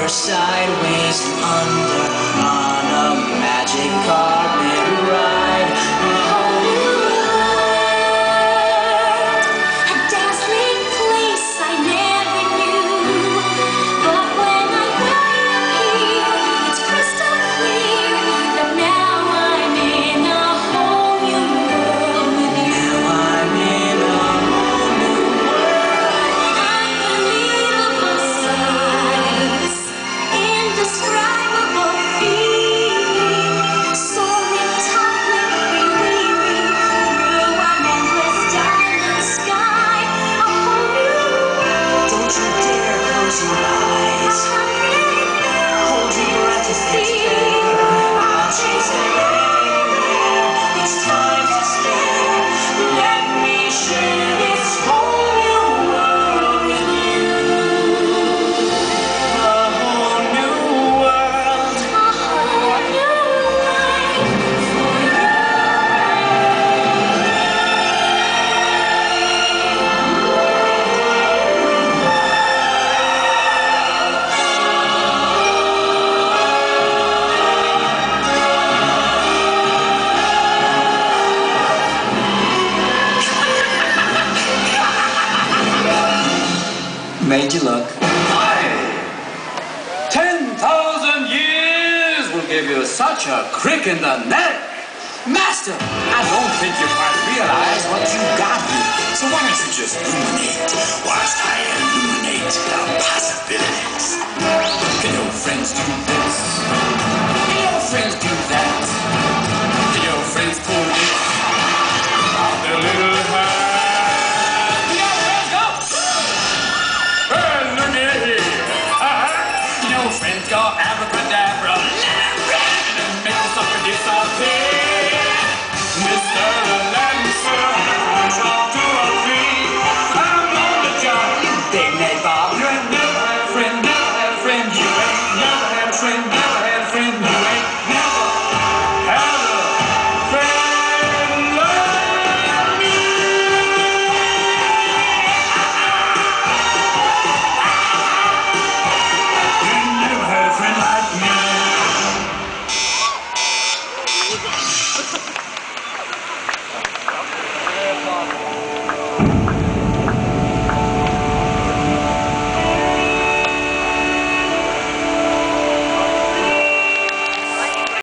or sideways and under on a magic carpet ride. A whole new world, A dazzling place I never knew. But when I appear, it's crystal clear that now I'm in a whole new world with you. Now I'm in a whole new world. Unbelievable sights, indescribable feeling, soaring, tumbling, freewheeling through an endless diamond sky. A whole new world. Don't you dare close your eyes. Hold your breath as it's fair. I'll chase it anywhere. It's time to stay. Let me share this whole new world with you. A whole new world. A whole new world for you. Made you look. 10,000 years will give you such a crick in the neck. Master, I don't think you quite realize what you got here. So why don't you just ruminate whilst I illuminate the possibilities? Can your friends do this? Can your friends do that? Can your friends pull this out their little hat? Can your friends go? Hey, look at here. Can your friends go abracadabra?